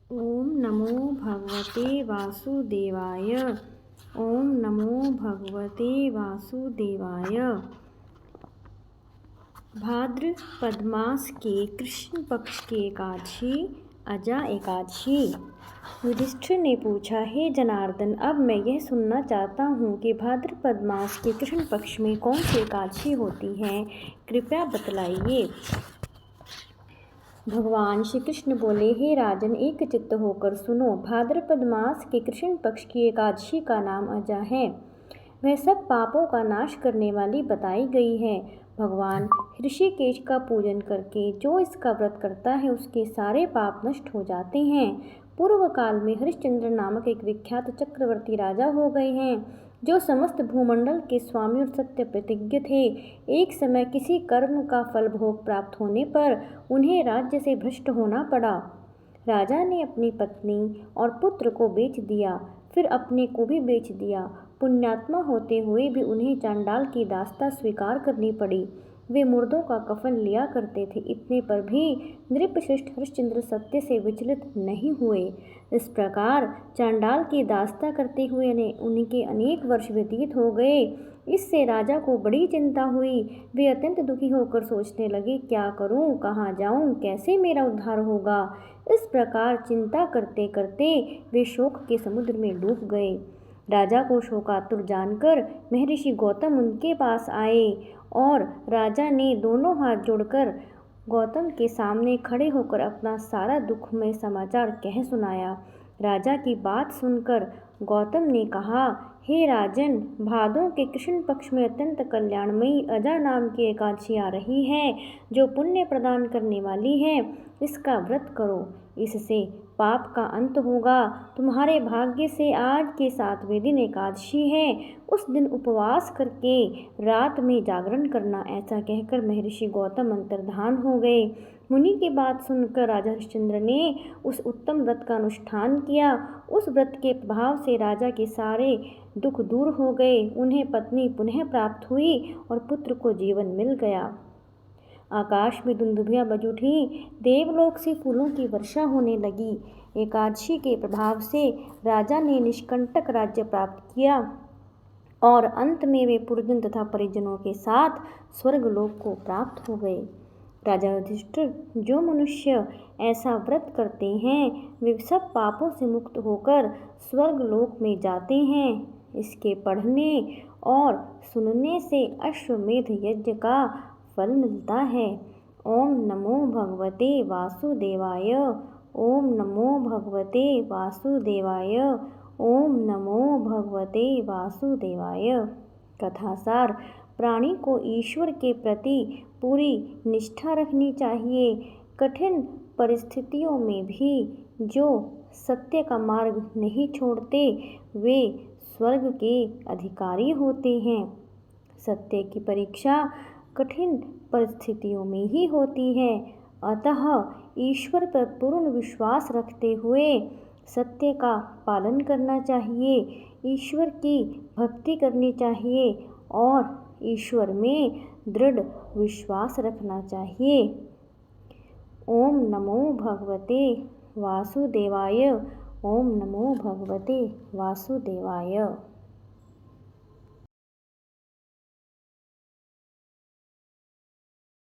ओम नमो भगवते वासुदेवाय। ओम नमो भगवते वासुदेवाय। भाद्रपद मास के कृष्ण पक्ष की एकादशी अजा एकादशी। युधिष्ठिर ने पूछा, हे जनार्दन, अब मैं यह सुनना चाहता हूँ कि भाद्रपद मास के कृष्ण पक्ष में कौन सी एकादशी होती है, कृपया बतलाइए। भगवान श्री कृष्ण बोले, हे राजन, एक चित्त होकर सुनो। भाद्रपद मास के कृष्ण पक्ष की एकादशी का नाम अजा है। वह सब पापों का नाश करने वाली बताई गई है। भगवान ऋषिकेश का पूजन करके जो इसका व्रत करता है उसके सारे पाप नष्ट हो जाते हैं। पूर्व काल में हरिश्चंद्र नामक एक विख्यात चक्रवर्ती राजा हो गए हैं, जो समस्त भूमंडल के स्वामी और सत्य प्रतिज्ञ थे। एक समय किसी कर्म का फल भोग प्राप्त होने पर उन्हें राज्य से भ्रष्ट होना पड़ा। राजा ने अपनी पत्नी और पुत्र को बेच दिया, फिर अपने को भी बेच दिया। पुण्यात्मा होते हुए भी उन्हें चांडाल की दास्ता स्वीकार करनी पड़ी। वे मुर्दों का कफन लिया करते थे, इतने पर भी नृपश्रेष्ठ हरिश्चंद्र सत्य से विचलित नहीं हुए। इस प्रकार चांडाल की दास्ता करते हुए उनके अनेक वर्ष व्यतीत हो गए। इससे राजा को बड़ी चिंता हुई। वे अत्यंत दुखी होकर सोचने लगे, क्या करूं, कहाँ जाऊं, कैसे मेरा उद्धार होगा। इस प्रकार चिंता करते करते वे शोक के समुद्र में डूब गए। राजा को शोकातुर जानकर महर्षि गौतम उनके पास आए और राजा ने दोनों हाथ जोड़कर गौतम के सामने खड़े होकर अपना सारा दुखमय समाचार कह सुनाया। राजा की बात सुनकर गौतम ने कहा, हे राजन, भादों के कृष्ण पक्ष में अत्यंत कल्याणमयी अजा नाम की एकादशी आ रही है, जो पुण्य प्रदान करने वाली है। इसका व्रत करो, इससे पाप का अंत होगा। तुम्हारे भाग्य से आज के 7वें दिन एकादशी है। उस दिन उपवास करके रात में जागरण करना। ऐसा कहकर महर्षि गौतम अंतर्धान हो गए। मुनि की बात सुनकर राजा हरिश्चंद्र ने उस उत्तम व्रत का अनुष्ठान किया। उस व्रत के प्रभाव से राजा के सारे दुख दूर हो गए। उन्हें पत्नी पुनः प्राप्त हुई और पुत्र को जीवन मिल गया। आकाश में दुंदुभियां बज उठी, देवलोक से फूलों की वर्षा होने लगी। एकादशी के प्रभाव से राजा ने निष्कंटक राज्य प्राप्त किया और अंत में वे पुरजन तथा परिजनों के साथ स्वर्गलोक को प्राप्त हो गए। राजा युधिष्ठिर, जो मनुष्य ऐसा व्रत करते हैं वे सब पापों से मुक्त होकर स्वर्गलोक में जाते हैं। इसके पढ़ने और सुनने से अश्वमेध यज्ञ का फल मिलता है। ओम नमो भगवते वासुदेवाय। ओम नमो भगवते वासुदेवाय। ओम नमो भगवते वासुदेवाय। कथासार, प्राणी को ईश्वर के प्रति पूरी निष्ठा रखनी चाहिए। कठिन परिस्थितियों में भी जो सत्य का मार्ग नहीं छोड़ते वे स्वर्ग के अधिकारी होते हैं। सत्य की परीक्षा कठिन परिस्थितियों में ही होती है, अतः ईश्वर पर पूर्ण विश्वास रखते हुए सत्य का पालन करना चाहिए। ईश्वर की भक्ति करनी चाहिए और ईश्वर में दृढ़ विश्वास रखना चाहिए। ओम नमो भगवते वासुदेवाय। ओम नमो भगवते वासुदेवाय।